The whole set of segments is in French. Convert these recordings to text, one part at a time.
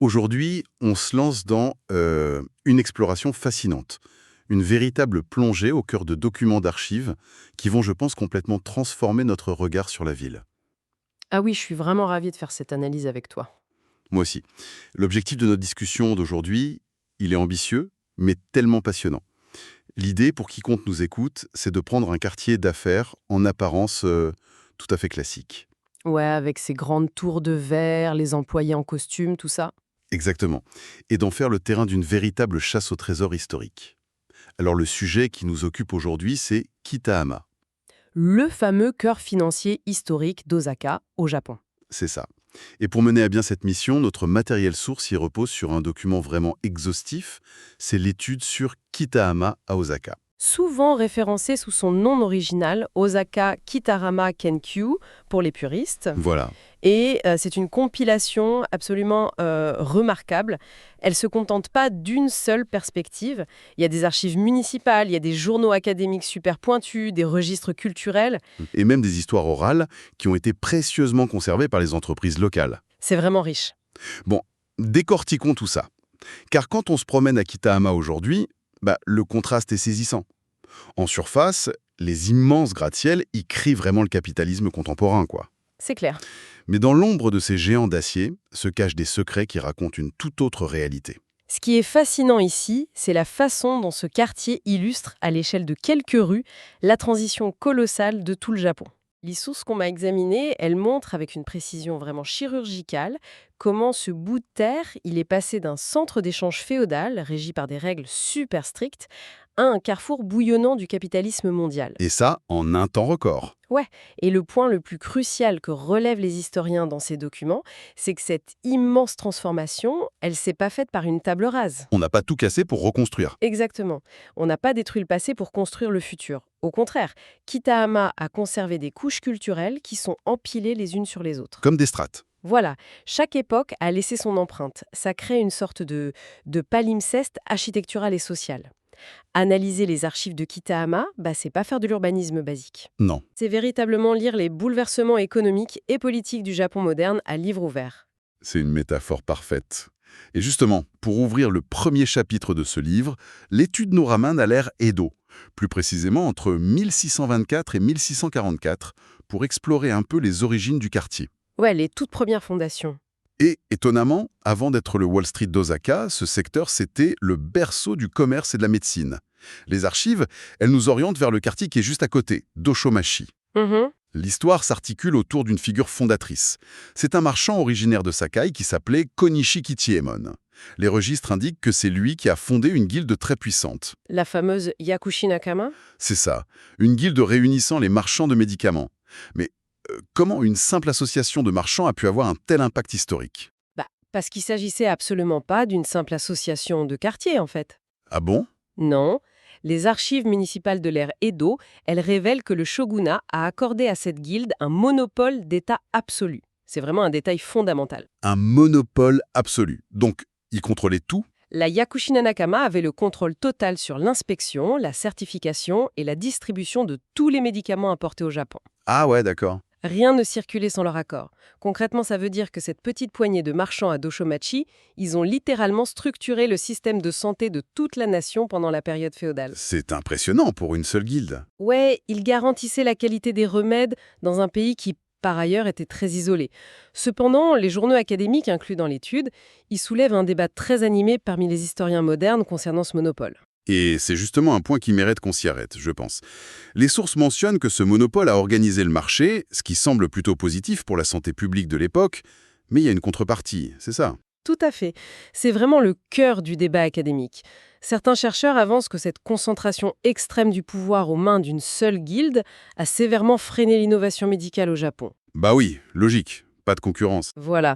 Aujourd'hui, on se lance dans une exploration fascinante, une véritable plongée au cœur de documents d'archives qui vont, je pense, complètement transformer notre regard sur la ville. Ah oui, je suis vraiment ravie de faire cette analyse avec toi. Moi aussi. L'objectif de notre discussion d'aujourd'hui, il est ambitieux, mais tellement passionnant. L'idée, pour quiconque nous écoute, c'est de prendre un quartier d'affaires en apparence tout à fait classique. Ouais, avec ces grandes tours de verre, les employés en costume, tout ça. Exactement. Et d'en faire le terrain d'une véritable chasse au trésor historique. Alors le sujet qui nous occupe aujourd'hui, c'est Kitahama. Le fameux cœur financier historique d'Osaka, au Japon. C'est ça. Et pour mener à bien cette mission, notre matériel source y repose sur un document vraiment exhaustif. C'est l'étude sur Kitahama à Osaka. Souvent référencé sous son nom original, Osaka Kitarama Kenkyu, pour les puristes. Voilà. Et c'est une compilation absolument remarquable. Elle ne se contente pas d'une seule perspective. Il y a des archives municipales, il y a des journaux académiques super pointus, des registres culturels. Et même des histoires orales qui ont été précieusement conservées par les entreprises locales. C'est vraiment riche. Bon, décortiquons tout ça. Car quand on se promène à Kitahama aujourd'hui, le contraste est saisissant. En surface, les immenses gratte-ciel y crient vraiment le capitalisme contemporain, quoi. C'est clair. Mais dans l'ombre de ces géants d'acier se cachent des secrets qui racontent une toute autre réalité. Ce qui est fascinant ici, c'est la façon dont ce quartier illustre, à l'échelle de quelques rues, la transition colossale de tout le Japon. Les sources qu'on m'a examinées, elles montrent avec une précision vraiment chirurgicale comment ce bout de terre, il est passé d'un centre d'échange féodal, régi par des règles super strictes, à un carrefour bouillonnant du capitalisme mondial. Et ça, en un temps record. Ouais, et le point le plus crucial que relèvent les historiens dans ces documents, c'est que cette immense transformation, elle s'est pas faite par une table rase. On n'a pas tout cassé pour reconstruire. Exactement. On n'a pas détruit le passé pour construire le futur. Au contraire, Kitahama a conservé des couches culturelles qui sont empilées les unes sur les autres. Comme des strates. Voilà, chaque époque a laissé son empreinte. Ça crée une sorte de palimpseste architectural et social. Analyser les archives de Kitahama, c'est pas faire de l'urbanisme basique. Non. C'est véritablement lire les bouleversements économiques et politiques du Japon moderne à livre ouvert. C'est une métaphore parfaite. Et justement, pour ouvrir le premier chapitre de ce livre, l'étude nous ramène à l'ère Edo, plus précisément entre 1624 et 1644, pour explorer un peu les origines du quartier. Ouais, les toutes premières fondations. Et, étonnamment, avant d'être le Wall Street d'Osaka, ce secteur, c'était le berceau du commerce et de la médecine. Les archives, elles nous orientent vers le quartier qui est juste à côté, Doshomachi. Mhm. L'histoire s'articule autour d'une figure fondatrice. C'est un marchand originaire de Sakai qui s'appelait Konishi Kichiemon. Les registres indiquent que c'est lui qui a fondé une guilde très puissante. La fameuse Yakushi Nakama. C'est ça, une guilde réunissant les marchands de médicaments. Mais comment une simple association de marchands a pu avoir un tel impact historique? Parce qu'il s'agissait absolument pas d'une simple association de quartier, en fait. Ah bon? Non. Les archives municipales de l'ère Edo, elles révèlent que le shogunat a accordé à cette guilde un monopole d'État absolu. C'est vraiment un détail fondamental. Un monopole absolu. Donc, il contrôlait tout? La Yakushina Nakama avait le contrôle total sur l'inspection, la certification et la distribution de tous les médicaments importés au Japon. Ah ouais, d'accord. Rien ne circulait sans leur accord. Concrètement, ça veut dire que cette petite poignée de marchands à Doshomachi, ils ont littéralement structuré le système de santé de toute la nation pendant la période féodale. C'est impressionnant pour une seule guilde. Ouais, ils garantissaient la qualité des remèdes dans un pays qui, par ailleurs, était très isolé. Cependant, les journaux académiques inclus dans l'étude, ils soulèvent un débat très animé parmi les historiens modernes concernant ce monopole. Et c'est justement un point qui mérite qu'on s'y arrête, je pense. Les sources mentionnent que ce monopole a organisé le marché, ce qui semble plutôt positif pour la santé publique de l'époque, mais il y a une contrepartie, c'est ça? Tout à fait. C'est vraiment le cœur du débat académique. Certains chercheurs avancent que cette concentration extrême du pouvoir aux mains d'une seule guilde a sévèrement freiné l'innovation médicale au Japon. Bah oui, logique, pas de concurrence. Voilà.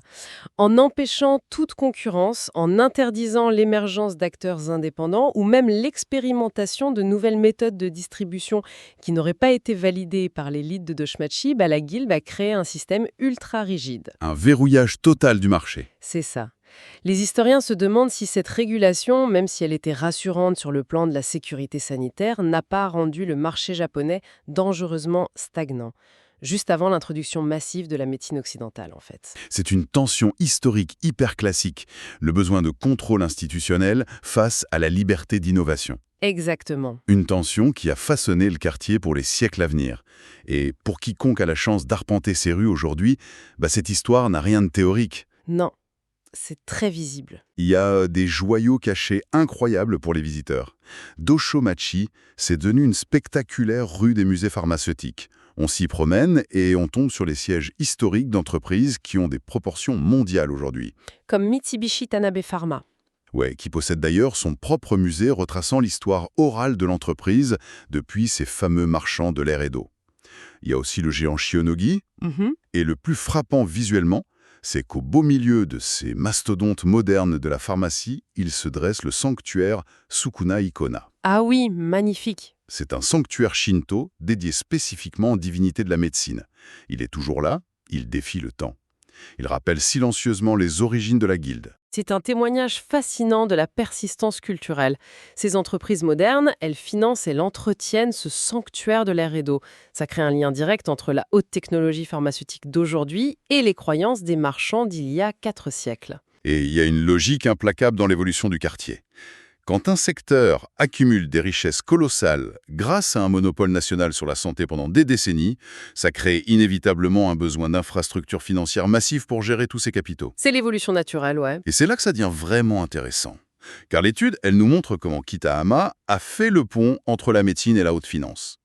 En empêchant toute concurrence, en interdisant l'émergence d'acteurs indépendants ou même l'expérimentation de nouvelles méthodes de distribution qui n'auraient pas été validées par l'élite de Doshomachi, la guilde a créé un système ultra rigide. Un verrouillage total du marché. C'est ça. Les historiens se demandent si cette régulation, même si elle était rassurante sur le plan de la sécurité sanitaire, n'a pas rendu le marché japonais dangereusement stagnant. juste avant l'introduction massive de la médecine occidentale en fait. C'est une tension historique hyper classique, le besoin de contrôle institutionnel face à la liberté d'innovation. Exactement. Une tension qui a façonné le quartier pour les siècles à venir. Et pour quiconque a la chance d'arpenter ces rues aujourd'hui, cette histoire n'a rien de théorique. Non, c'est très visible. Il y a des joyaux cachés incroyables pour les visiteurs. Doshomachi, c'est devenu une spectaculaire rue des musées pharmaceutiques. On s'y promène et on tombe sur les sièges historiques d'entreprises qui ont des proportions mondiales aujourd'hui. Comme Mitsubishi Tanabe Pharma. Ouais, qui possède d'ailleurs son propre musée retraçant l'histoire orale de l'entreprise depuis ces fameux marchands de l'air et d'eau. Il y a aussi le géant Shionogi, et le plus frappant visuellement, c'est qu'au beau milieu de ces mastodontes modernes de la pharmacie, il se dresse le sanctuaire Sukuna Ikona. Ah oui, magnifique. C'est un sanctuaire shinto dédié spécifiquement aux divinités de la médecine. Il est toujours là, il défie le temps. Il rappelle silencieusement les origines de la guilde. C'est un témoignage fascinant de la persistance culturelle. Ces entreprises modernes, elles financent et l'entretiennent ce sanctuaire de l'air et d'eau. Ça crée un lien direct entre la haute technologie pharmaceutique d'aujourd'hui et les croyances des marchands d'il y a 4 siècles. Et il y a une logique implacable dans l'évolution du quartier. Quand un secteur accumule des richesses colossales grâce à un monopole national sur la santé pendant des décennies, ça crée inévitablement un besoin d'infrastructures financières massives pour gérer tous ces capitaux. C'est l'évolution naturelle, ouais. Et c'est là que ça devient vraiment intéressant. Car l'étude, elle nous montre comment Kitahama a fait le pont entre la médecine et la haute finance.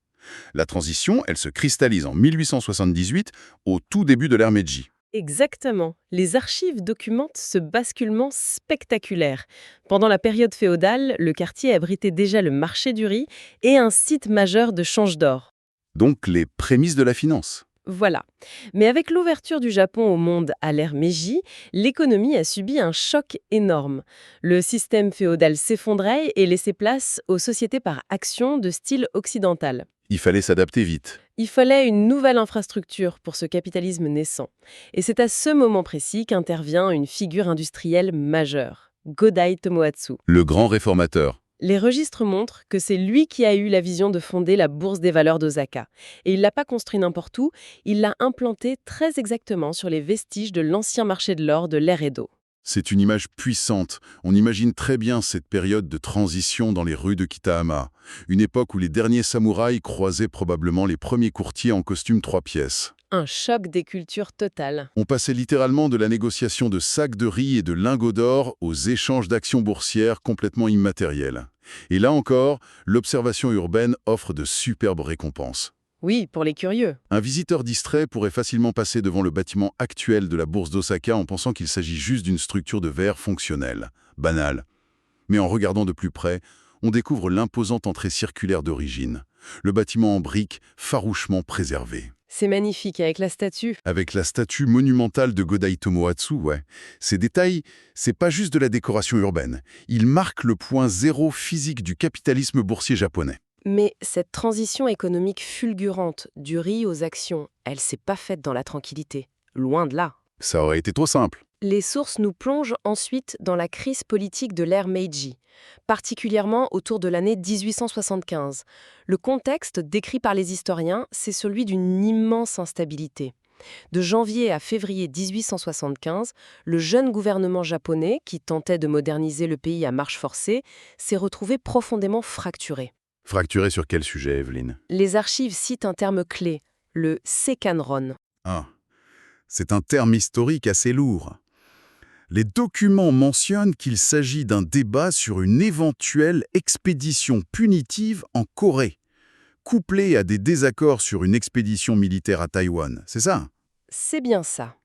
La transition, elle se cristallise en 1878, au tout début de l'ère Meiji. Exactement. Les archives documentent ce basculement spectaculaire. Pendant la période féodale, le quartier abritait déjà le marché du riz et un site majeur de change d'or. Donc les prémices de la finance. Voilà. Mais avec l'ouverture du Japon au monde à l'ère Meiji, l'économie a subi un choc énorme. Le système féodal s'effondrait et laissait place aux sociétés par actions de style occidental. Il fallait s'adapter vite. Il fallait une nouvelle infrastructure pour ce capitalisme naissant. Et c'est à ce moment précis qu'intervient une figure industrielle majeure, Godai Tomoatsu. Le grand réformateur. Les registres montrent que c'est lui qui a eu la vision de fonder la Bourse des valeurs d'Osaka. Et il l'a pas construit n'importe où, il l'a implanté très exactement sur les vestiges de l'ancien marché de l'or de l'ère Edo. C'est une image puissante. On imagine très bien cette période de transition dans les rues de Kitahama. Une époque où les derniers samouraïs croisaient probablement les premiers courtiers en costume 3 pièces. Un choc des cultures total. On passait littéralement de la négociation de sacs de riz et de lingots d'or aux échanges d'actions boursières complètement immatériels. Et là encore, l'observation urbaine offre de superbes récompenses. Oui, pour les curieux. Un visiteur distrait pourrait facilement passer devant le bâtiment actuel de la bourse d'Osaka en pensant qu'il s'agit juste d'une structure de verre fonctionnelle, banale. Mais en regardant de plus près, on découvre l'imposante entrée circulaire d'origine. Le bâtiment en briques, farouchement préservé. C'est magnifique avec la statue. Avec la statue monumentale de Godai Tomoatsu, ouais. Ces détails, c'est pas juste de la décoration urbaine. Ils marquent le point zéro physique du capitalisme boursier japonais. Mais cette transition économique fulgurante du riz aux actions, elle s'est pas faite dans la tranquillité. Loin de là. Ça aurait été trop simple. Les sources nous plongent ensuite dans la crise politique de l'ère Meiji, particulièrement autour de l'année 1875. Le contexte décrit par les historiens, c'est celui d'une immense instabilité. De janvier à février 1875, le jeune gouvernement japonais, qui tentait de moderniser le pays à marche forcée, s'est retrouvé profondément fracturé. Fracturé sur quel sujet, Evelyne? Les archives citent un terme clé, le Seikanron. Ah, c'est un terme historique assez lourd. Les documents mentionnent qu'il s'agit d'un débat sur une éventuelle expédition punitive en Corée, couplée à des désaccords sur une expédition militaire à Taïwan, c'est ça? C'est bien ça.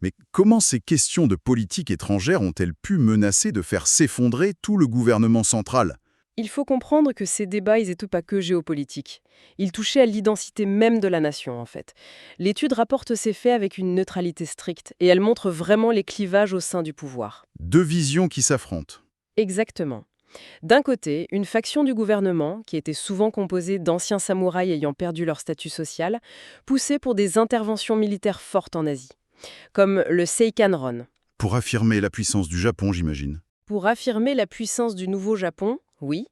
Mais comment ces questions de politique étrangère ont-elles pu menacer de faire s'effondrer tout le gouvernement central? Il faut comprendre que ces débats, ils n'étaient pas que géopolitiques. Ils touchaient à l'identité même de la nation, en fait. L'étude rapporte ces faits avec une neutralité stricte, et elle montre vraiment les clivages au sein du pouvoir. Deux visions qui s'affrontent. Exactement. D'un côté, une faction du gouvernement, qui était souvent composée d'anciens samouraïs ayant perdu leur statut social, poussait pour des interventions militaires fortes en Asie, comme le Seikanron. Pour affirmer la puissance du Japon, j'imagine. Pour affirmer la puissance du nouveau Japon, oui,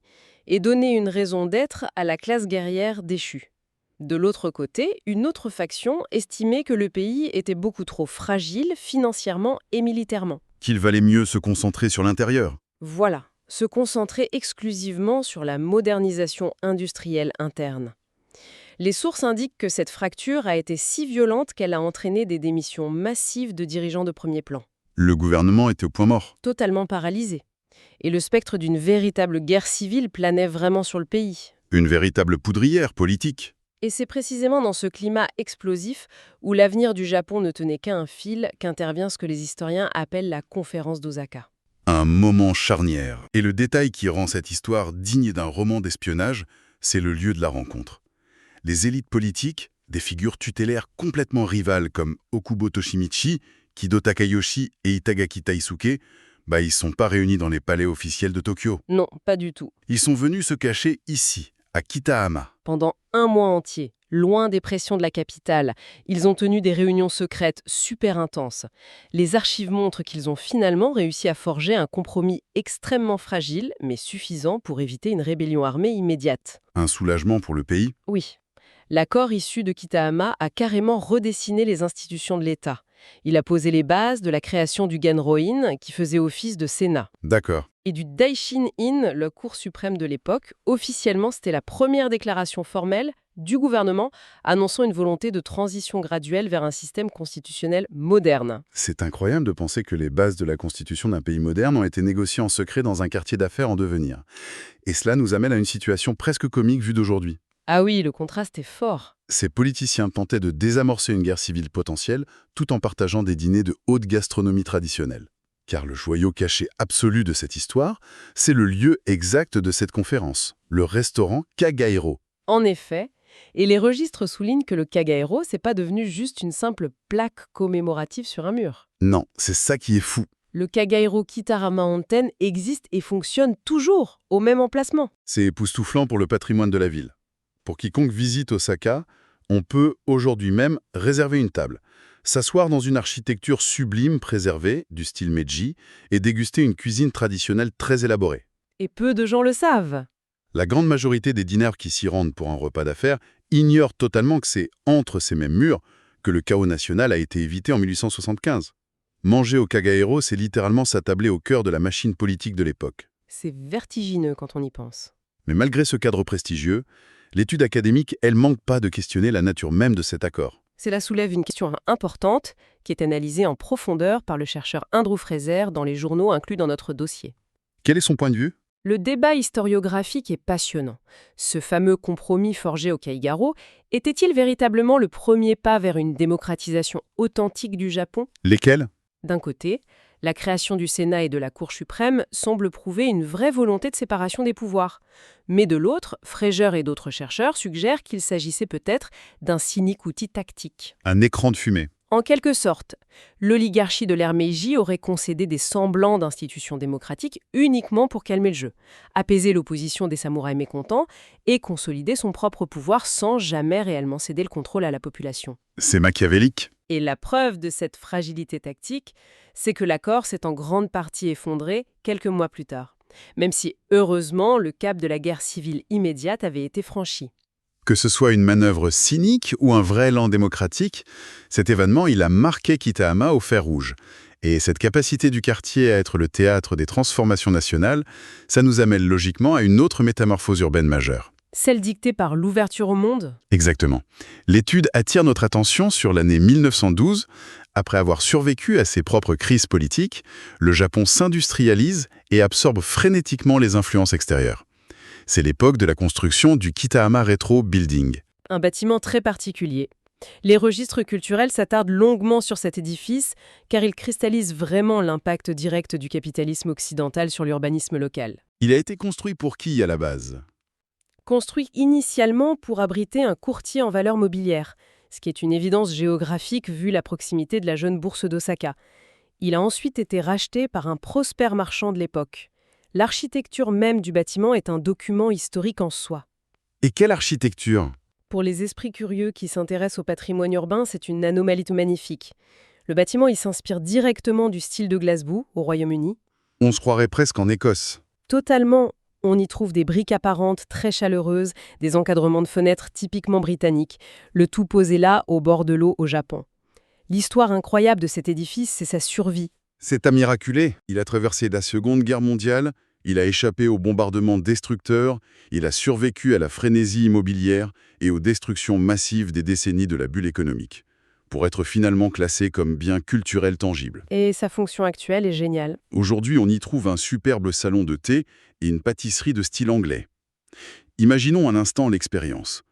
et donner une raison d'être à la classe guerrière déchue. De l'autre côté, une autre faction estimait que le pays était beaucoup trop fragile financièrement et militairement. Qu'il valait mieux se concentrer sur l'intérieur. Voilà, se concentrer exclusivement sur la modernisation industrielle interne. Les sources indiquent que cette fracture a été si violente qu'elle a entraîné des démissions massives de dirigeants de premier plan, Le gouvernement était au point mort. totalement paralysés. Et le spectre d'une véritable guerre civile planait vraiment sur le pays. Une véritable poudrière politique. Et c'est précisément dans ce climat explosif où l'avenir du Japon ne tenait qu'à un fil qu'intervient ce que les historiens appellent la conférence d'Osaka. Un moment charnière. Et le détail qui rend cette histoire digne d'un roman d'espionnage, c'est le lieu de la rencontre. Les élites politiques, des figures tutélaires complètement rivales comme Okubo Toshimichi, Kido Takayoshi et Itagaki Taisuke, ils sont pas réunis dans les palais officiels de Tokyo. Non, pas du tout. Ils sont venus se cacher ici, à Kitahama. Pendant un mois entier, loin des pressions de la capitale, ils ont tenu des réunions secrètes super intenses. Les archives montrent qu'ils ont finalement réussi à forger un compromis extrêmement fragile, mais suffisant pour éviter une rébellion armée immédiate. Un soulagement pour le pays. Oui. L'accord issu de Kitahama a carrément redessiné les institutions de l'État. Il a posé les bases de la création du Genroin, qui faisait office de Sénat. D'accord. Et du Daishin-in, la Cour suprême de l'époque. Officiellement, c'était la première déclaration formelle du gouvernement annonçant une volonté de transition graduelle vers un système constitutionnel moderne. C'est incroyable de penser que les bases de la constitution d'un pays moderne ont été négociées en secret dans un quartier d'affaires en devenir. Et cela nous amène à une situation presque comique vue d'aujourd'hui. Ah oui, le contraste est fort. Ces politiciens tentaient de désamorcer une guerre civile potentielle tout en partageant des dîners de haute gastronomie traditionnelle. Car le joyau caché absolu de cette histoire, c'est le lieu exact de cette conférence, le restaurant Kagaero. En effet, et les registres soulignent que le Kagaero, c'est pas devenu juste une simple plaque commémorative sur un mur. Non, c'est ça qui est fou. Le Kagaero Kitahama Onten existe et fonctionne toujours, au même emplacement. C'est époustouflant pour le patrimoine de la ville. Pour quiconque visite Osaka, on peut aujourd'hui même réserver une table, s'asseoir dans une architecture sublime préservée, du style Meiji, et déguster une cuisine traditionnelle très élaborée. Et peu de gens le savent. La grande majorité des dîneurs qui s'y rendent pour un repas d'affaires ignorent totalement que c'est entre ces mêmes murs que le chaos national a été évité en 1875. Manger au Kagaero, c'est littéralement s'attabler au cœur de la machine politique de l'époque. C'est vertigineux quand on y pense. Mais malgré ce cadre prestigieux, l'étude académique, elle manque pas de questionner la nature même de cet accord. Cela soulève une question importante qui est analysée en profondeur par le chercheur Andrew Fraser dans les journaux inclus dans notre dossier. Quel est son point de vue ? Le débat historiographique est passionnant. Ce fameux compromis forgé au Kaigaro était-il véritablement le premier pas vers une démocratisation authentique du Japon ? Lesquels ? D'un côté, la création du Sénat et de la Cour suprême semble prouver une vraie volonté de séparation des pouvoirs. Mais de l'autre, Fraser et d'autres chercheurs suggèrent qu'il s'agissait peut-être d'un cynique outil tactique. Un écran de fumée. En quelque sorte, l'oligarchie de l'ère Meiji aurait concédé des semblants d'institutions démocratiques uniquement pour calmer le jeu, apaiser l'opposition des samouraïs mécontents et consolider son propre pouvoir sans jamais réellement céder le contrôle à la population. C'est machiavélique. Et la preuve de cette fragilité tactique, c'est que l'accord s'est en grande partie effondré quelques mois plus tard, même si, heureusement, le cap de la guerre civile immédiate avait été franchi. Que ce soit une manœuvre cynique ou un vrai élan démocratique, cet événement, il a marqué Kitahama au fer rouge. Et cette capacité du quartier à être le théâtre des transformations nationales, ça nous amène logiquement à une autre métamorphose urbaine majeure. Celle dictée par l'ouverture au monde ? Exactement. L'étude attire notre attention sur l'année 1912. Après avoir survécu à ses propres crises politiques, le Japon s'industrialise et absorbe frénétiquement les influences extérieures. C'est l'époque de la construction du Kitahama Retro Building. Un bâtiment très particulier. Les registres culturels s'attardent longuement sur cet édifice car il cristallise vraiment l'impact direct du capitalisme occidental sur l'urbanisme local. Il a été construit pour qui à la base ? Construit initialement pour abriter un courtier en valeurs mobilières, ce qui est une évidence géographique vu la proximité de la jeune bourse d'Osaka. Il a ensuite été racheté par un prospère marchand de l'époque. L'architecture même du bâtiment est un document historique en soi. Et quelle architecture ? Pour les esprits curieux qui s'intéressent au patrimoine urbain, c'est une anomalie magnifique. Le bâtiment il s'inspire directement du style de Glasgow, au Royaume-Uni. On se croirait presque en Écosse. Totalement, On y trouve des briques apparentes très chaleureuses, des encadrements de fenêtres typiquement britanniques, le tout posé là, au bord de l'eau au Japon. L'histoire incroyable de cet édifice, c'est sa survie. C'est un miraculé. Il a traversé la Seconde Guerre mondiale, il a échappé aux bombardements destructeurs, il a survécu à la frénésie immobilière et aux destructions massives des décennies de la bulle économique, pour être finalement classé comme bien culturel tangible. Et sa fonction actuelle est géniale. Aujourd'hui, on y trouve un superbe salon de thé et une pâtisserie de style anglais. Imaginons un instant l'expérience.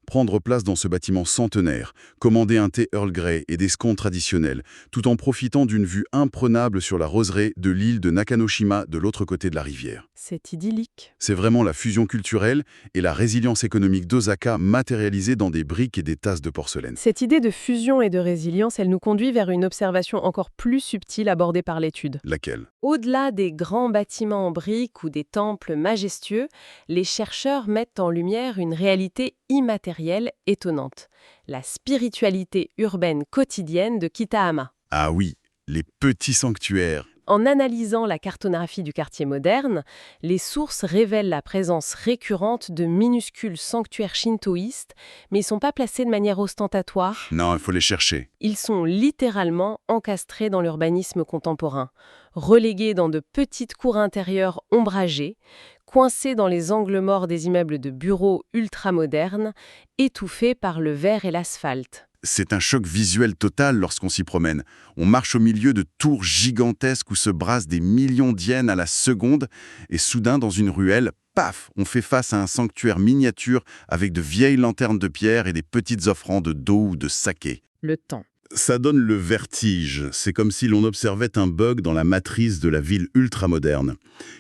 Prendre place dans ce bâtiment centenaire, commander un thé Earl Grey et des scones traditionnels, tout en profitant d'une vue imprenable sur la roseraie de l'île de Nakanoshima de l'autre côté de la rivière. C'est idyllique. C'est vraiment la fusion culturelle et la résilience économique d'Osaka matérialisée dans des briques et des tasses de porcelaine. Cette idée de fusion et de résilience, elle nous conduit vers une observation encore plus subtile abordée par l'étude. Laquelle? Au-delà des grands bâtiments en briques ou des temples majestueux, les chercheurs mettent en lumière une réalité immatérielle étonnante, la spiritualité urbaine quotidienne de Kitahama. Ah oui, les petits sanctuaires. En analysant la cartographie du quartier moderne, les sources révèlent la présence récurrente de minuscules sanctuaires shintoïstes, mais ils ne sont pas placés de manière ostentatoire. Non, il faut les chercher. Ils sont littéralement encastrés dans l'urbanisme contemporain, relégués dans de petites cours intérieures ombragées, coincés dans les angles morts des immeubles de bureaux ultramodernes, étouffés par le verre et l'asphalte. C'est un choc visuel total lorsqu'on s'y promène. On marche au milieu de tours gigantesques où se brassent des millions d'yens à la seconde et soudain, dans une ruelle, paf, on fait face à un sanctuaire miniature avec de vieilles lanternes de pierre et des petites offrandes d'eau ou de saké. Le temps. Ça donne le vertige. C'est comme si l'on observait un bug dans la matrice de la ville ultramoderne.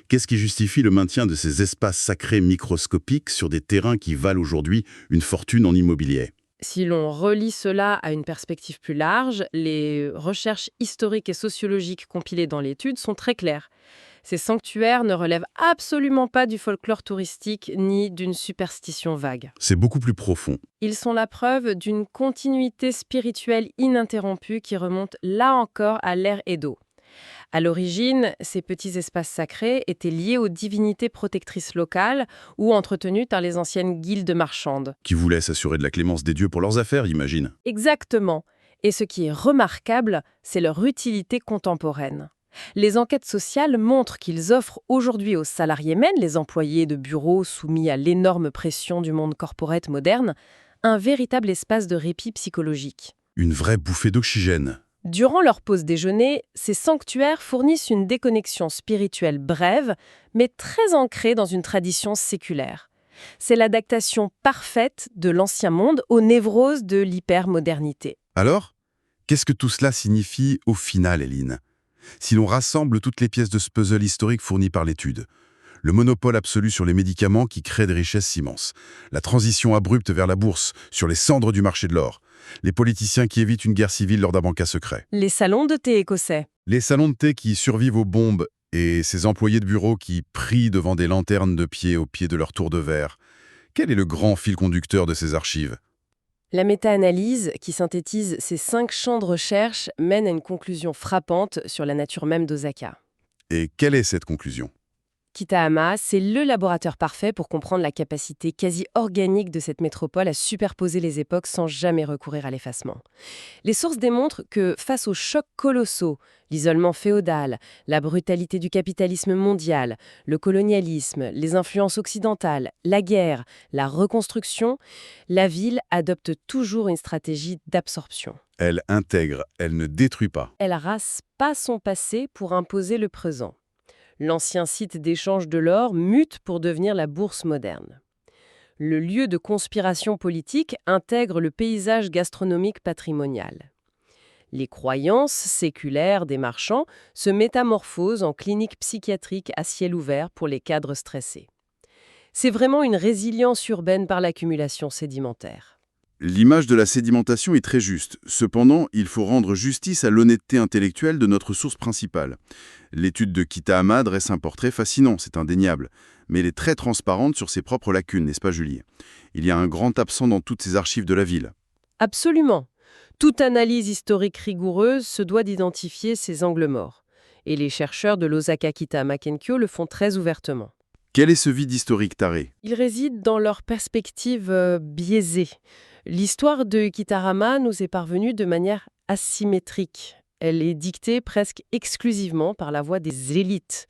Qu'est-ce qui justifie le maintien de ces espaces sacrés microscopiques sur des terrains qui valent aujourd'hui une fortune en immobilier ? Si l'on relie cela à une perspective plus large, les recherches historiques et sociologiques compilées dans l'étude sont très claires. Ces sanctuaires ne relèvent absolument pas du folklore touristique ni d'une superstition vague. C'est beaucoup plus profond. Ils sont la preuve d'une continuité spirituelle ininterrompue qui remonte là encore à l'ère Edo. À l'origine, ces petits espaces sacrés étaient liés aux divinités protectrices locales ou entretenus par les anciennes guildes marchandes. Qui voulaient s'assurer de la clémence des dieux pour leurs affaires, imagine. Exactement. Et ce qui est remarquable, c'est leur utilité contemporaine. Les enquêtes sociales montrent qu'ils offrent aujourd'hui aux salariés même, les employés de bureaux soumis à l'énorme pression du monde corporate moderne, un véritable espace de répit psychologique. Une vraie bouffée d'oxygène. Durant leur pause déjeuner, ces sanctuaires fournissent une déconnexion spirituelle brève, mais très ancrée dans une tradition séculaire. C'est l'adaptation parfaite de l'ancien monde aux névroses de l'hypermodernité. Alors, qu'est-ce que tout cela signifie au final, Eline ? Si l'on rassemble toutes les pièces de ce puzzle historique fournies par l'étude, le monopole absolu sur les médicaments qui crée des richesses immenses, la transition abrupte vers la bourse, sur les cendres du marché de l'or, les politiciens qui évitent une guerre civile lors d'un banquet secret, Les salons de thé écossais. les salons de thé qui survivent aux bombes et ces employés de bureau qui prient devant des lanternes de pied au pied de leur tour de verre. Quel est le grand fil conducteur de ces archives ? La méta-analyse, qui synthétise ces 5 champs de recherche, mène à une conclusion frappante sur la nature même d'Osaka. Et quelle est cette conclusion ? Kitahama, c'est le laboratoire parfait pour comprendre la capacité quasi organique de cette métropole à superposer les époques sans jamais recourir à l'effacement. Les sources démontrent que face aux chocs colossaux, l'isolement féodal, la brutalité du capitalisme mondial, le colonialisme, les influences occidentales, la guerre, la reconstruction, la ville adopte toujours une stratégie d'absorption. Elle intègre, elle ne détruit pas. Elle rase pas son passé pour imposer le présent. L'ancien site d'échange de l'or mute pour devenir la bourse moderne. Le lieu de conspiration politique intègre le paysage gastronomique patrimonial. Les croyances séculaires des marchands se métamorphosent en cliniques psychiatriques à ciel ouvert pour les cadres stressés. C'est vraiment une résilience urbaine par l'accumulation sédimentaire. L'image de la sédimentation est très juste. Cependant, il faut rendre justice à l'honnêteté intellectuelle de notre source principale. L'étude de Kitahama dresse un portrait fascinant, c'est indéniable. Mais elle est très transparente sur ses propres lacunes, n'est-ce pas, Julie ? Il y a un grand absent dans toutes ces archives de la ville. Absolument. Toute analyse historique rigoureuse se doit d'identifier ces angles morts. Et les chercheurs de l'Osaka Kitahama Kenkyo le font très ouvertement. Quel est ce vide historique taré? Ils résident dans leur perspective biaisée. L'histoire de Kitarama nous est parvenue de manière asymétrique. Elle est dictée presque exclusivement par la voix des élites.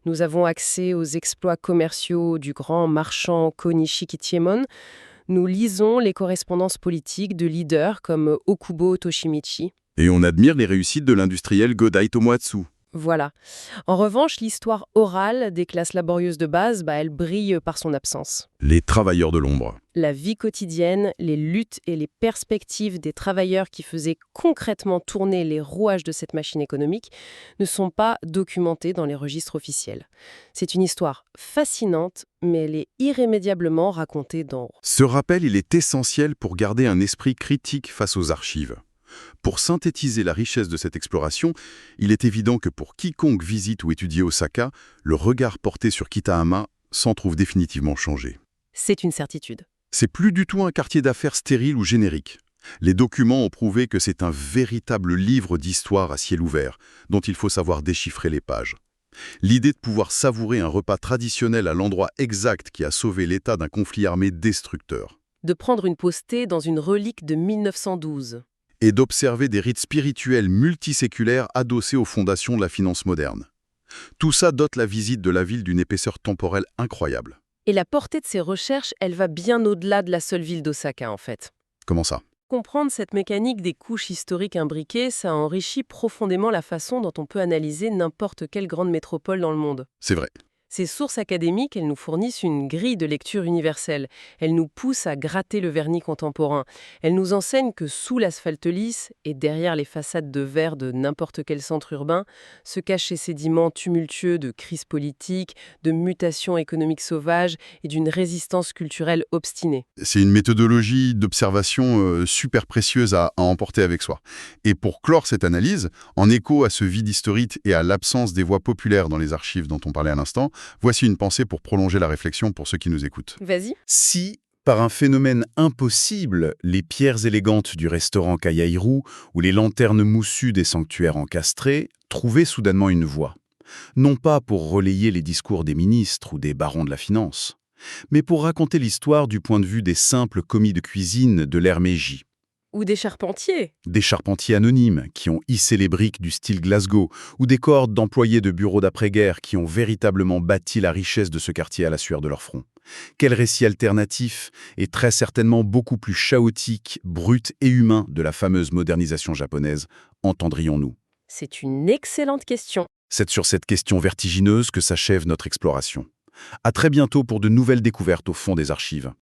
Nous avons accès aux exploits commerciaux du grand marchand Konishi Kittiémon. Nous lisons les correspondances politiques de leaders comme Okubo Toshimichi. Et on admire les réussites de l'industriel Godai Tomoatsu. Voilà. En revanche, l'histoire orale des classes laborieuses de base, elle brille par son absence. Les travailleurs de l'ombre. La vie quotidienne, les luttes et les perspectives des travailleurs qui faisaient concrètement tourner les rouages de cette machine économique ne sont pas documentées dans les registres officiels. C'est une histoire fascinante, mais elle est irrémédiablement racontée d'en haut. Ce rappel, il est essentiel pour garder un esprit critique face aux archives. Pour synthétiser la richesse de cette exploration, il est évident que pour quiconque visite ou étudie Osaka, le regard porté sur Kitahama s'en trouve définitivement changé. C'est une certitude. C'est plus du tout un quartier d'affaires stérile ou générique. Les documents ont prouvé que c'est un véritable livre d'histoire à ciel ouvert, dont il faut savoir déchiffrer les pages. L'idée de pouvoir savourer un repas traditionnel à l'endroit exact qui a sauvé l'État d'un conflit armé destructeur. De prendre une pause thé dans une relique de 1912. Et d'observer des rites spirituels multiséculaires adossés aux fondations de la finance moderne. Tout ça dote la visite de la ville d'une épaisseur temporelle incroyable. Et la portée de ces recherches, elle va bien au-delà de la seule ville d'Osaka, en fait. Comment ça? Comprendre cette mécanique des couches historiques imbriquées, ça enrichit profondément la façon dont on peut analyser n'importe quelle grande métropole dans le monde. C'est vrai. Ces sources académiques, elles nous fournissent une grille de lecture universelle. Elles nous poussent à gratter le vernis contemporain. Elles nous enseignent que sous l'asphalte lisse et derrière les façades de verre de n'importe quel centre urbain se cachent ces sédiments tumultueux de crise politique, de mutations économiques sauvages et d'une résistance culturelle obstinée. C'est une méthodologie d'observation super précieuse à emporter avec soi. Et pour clore cette analyse, en écho à ce vide historique et à l'absence des voix populaires dans les archives dont on parlait à l'instant, voici une pensée pour prolonger la réflexion pour ceux qui nous écoutent. Vas-y. Si, par un phénomène impossible, les pierres élégantes du restaurant Kayairu ou les lanternes moussues des sanctuaires encastrés trouvaient soudainement une voix, non pas pour relayer les discours des ministres ou des barons de la finance, mais pour raconter l'histoire du point de vue des simples commis de cuisine de l'ère Meiji. Ou des charpentiers. Des charpentiers anonymes qui ont hissé les briques du style Glasgow, ou des cohortes d'employés de bureaux d'après-guerre qui ont véritablement bâti la richesse de ce quartier à la sueur de leur front. Quel récit alternatif et très certainement beaucoup plus chaotique, brut et humain de la fameuse modernisation japonaise entendrions-nous? C'est une excellente question. C'est sur cette question vertigineuse que s'achève notre exploration. À très bientôt pour de nouvelles découvertes au fond des archives.